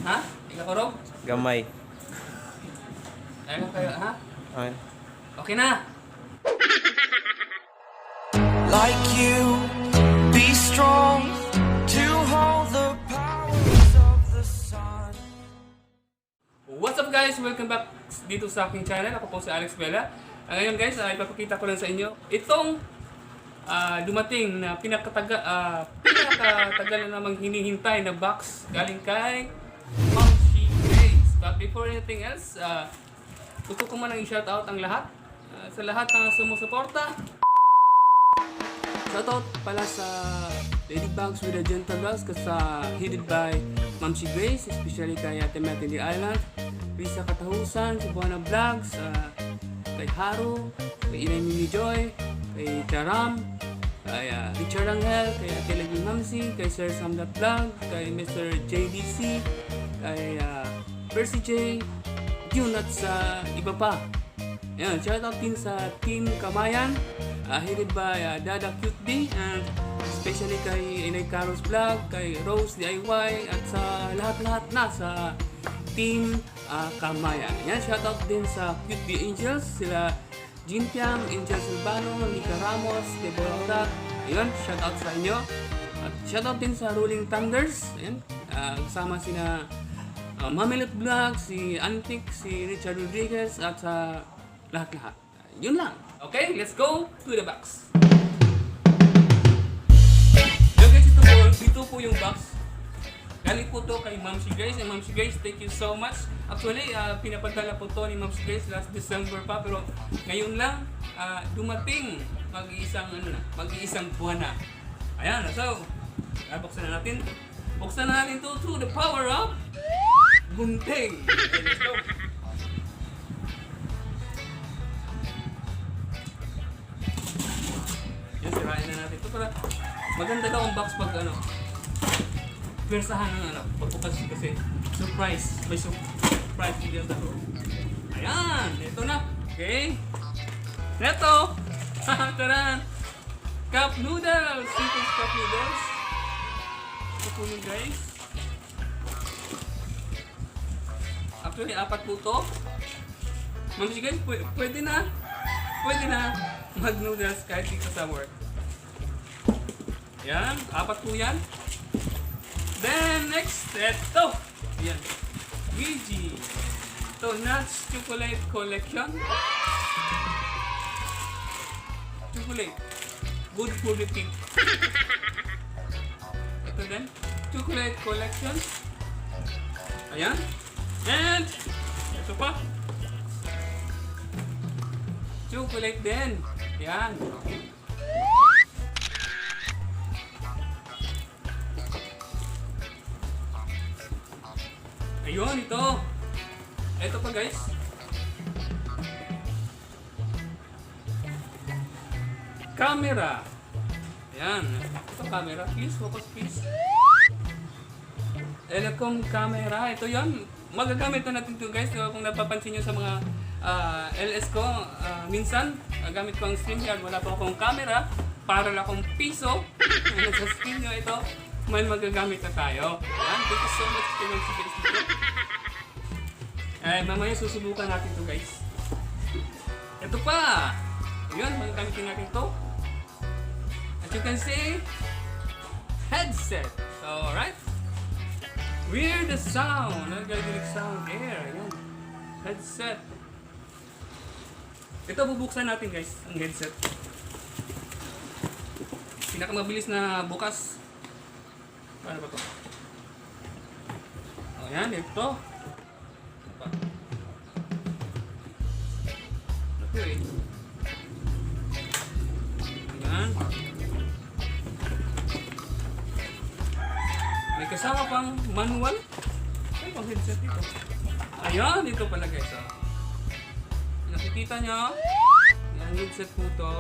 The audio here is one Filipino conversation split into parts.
Ha? Ikakurog? Gamay. Ayaw kayo, ha? Ay. Okay na! Like you, be strong to hold the powers of the sun. What's up guys? Welcome back dito sa aking channel. Ako po si Alex Vela. Ngayon guys, ipapakita ko lang sa inyo itong dumating na pinakatagal na namang hinihintay na box galing kay Momshi Grace. But before anything else, gusto ko man i-shoutout ang lahat sa lahat ng sumusuporta. Shoutout pala sa Lady Bags with a Gentle Girls headed by Momshi Grace, especially kay Ate Matt in the Island, Risa Katahusan, Cebuana Vlogs, kay Haru, kay Inay Mimi Joy, kay Charam, kay Richard Angel, kay Ate Lagi Mamsi, kay Sir Samdat Vlog, kay Mr. JDC, kay Percy J, yun at sa iba pa. Ayan, shoutout din sa Team Kamayan, headed by Dada Cute B, and especially kay Inay Carlos Vlog, kay Rose DIY, at sa lahat-lahat na sa Team Kamayan. Yan, shoutout din sa Cute B Angels, sila Jinpiang, Angel Silvano, Nika Ramos, Deborah Orak. Ayun, shoutout sa inyo. At shoutout din sa Rolling Thunders. Ayun, kasama sina Mamilet Vlog, si Antic, si Richard Rodriguez, at sa lahat-lahat. Yun lang. Okay, let's go to the box. Yung guys, dito po yung box. Galing po to kay Momshi Grace. And Momshi Grace, thank you so much. Actually, pinapadala po to ni Momshi Grace last December pa. Pero ngayon lang, dumating mag-iisang buwan na. Ayan, so, buksan na natin. Buksan na natin to through the power of gunting. Okay, let's go. Yan, sirain na natin ito para maganda daw ang box pag pwersahan ng pagbukas kasi surprise. May surprise video daw. Ayan, ito na. Okay. Neto. Taran. Cup noodles. Simple cup noodles. Ito po yun guys. Actually, 4 po ito. Mamsi guys, pwede na mag-noodles kahit dito sa work. Yan, 4 po yan. Then, next, ito. Yan. Ouija. Ito, Nuts Chocolate Collection. Chocolate. Good for the teeth. Ito din. Chocolate Collection. Ayan. And, ito pa. Chocolate din. Yan. Ayun, ito. Ito pa guys. Camera. Ayan. Ito camera. Please, focus please. Elecom camera. Ito yan. Magagamit na natin ito guys. Kung napapansin nyo sa mga LS ko, minsan, gamit ko ang StreamYard. Wala pa akong camera. Para lang akong piso. Sa screen nyo ito. May magagamit na tayo. Ayan. Thank you so much for your support. Mamaya susubukan natin ito guys. Ito pa. Yun, magagamitin natin ito. As you can see, headset. Alright. Weird the sound. Nagagalit sound air. Ayan. Headset. Ito bubuksan natin guys, ang headset. Pinakamabilis na bukas. Paano ba ito? O yan, ito. Ito eh. Yan. May kasama pang manual. Ay, pang headset ito. Ayan, ito pala guys. Nakikita nyo? Yan, headset po to.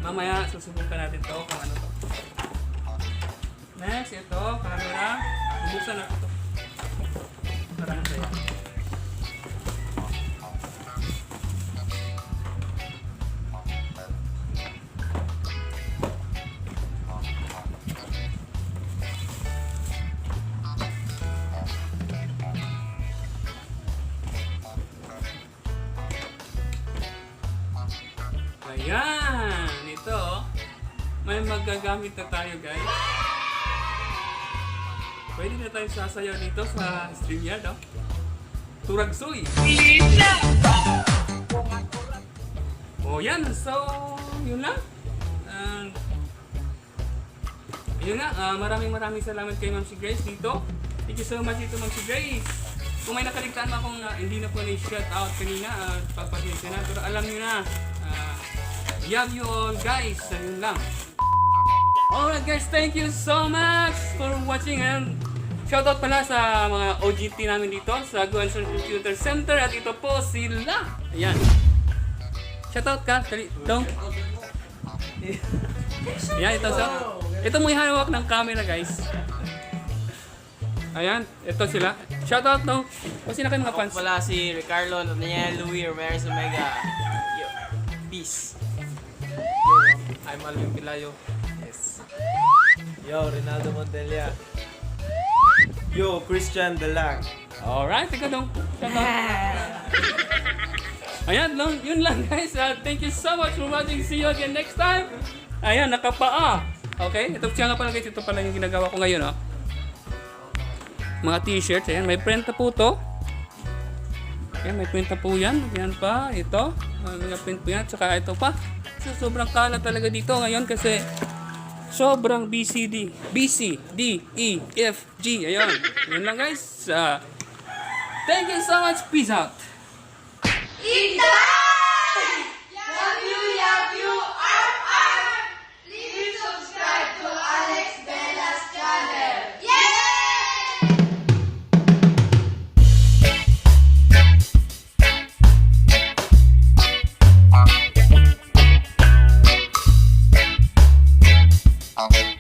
Mamaya susubukan natin to kung ano to. Next, ito, camera. Bubuksan natin ito. Para masaya. may magagamit na tayo guys. Pwede na tayo sasayaw dito sa StreamYard, oh. Turagsoy! Oh, yan. So, yun lang. Yun nga, maraming salamat kay Ma'am si Grace dito. Thank you so much dito, Ma'am si Grace. Kung may nakaligtaan akong hindi na po na-shout out kanina, pagpasensya na. Pero alam nyo na, love you all guys. Yun lang. Alright guys, thank you so much for watching and shoutout pala sa mga OGT namin dito sa Guanson Computer Center at ito po sila. Ayan. Shoutout ka, dong. Ayan, ito sa. Ito mo ihawak ng camera guys. Ayan, ito sila. Shoutout dong. O sino kayo mga fans? Wala si Ricardo, Daniel, Louie, Ramirez, Omega. Yo, peace. Yo, I'm Alvin Pilayo. Yes. Yo, Rinaldo Montella. Yo, Christian Delang. Alright, ikaw dong. Shoutout. Ayan, yun lang guys. Thank you so much for watching. See you again next time. Ayan, nakapaa. Okay, ito siya nga pala guys. Ito pala yung ginagawa ko ngayon. Oh. Mga t-shirts. Ayan, may print na po to. Ayan, may print na po yan. Ayan pa, ito. May print po yan. Tsaka ito pa. So, sobrang kalat talaga dito ngayon kasi sobrang BCD. BC, D, E, F, G. Ayan. Yun lang guys. Thank you so much. Peace out. Ita! Okay.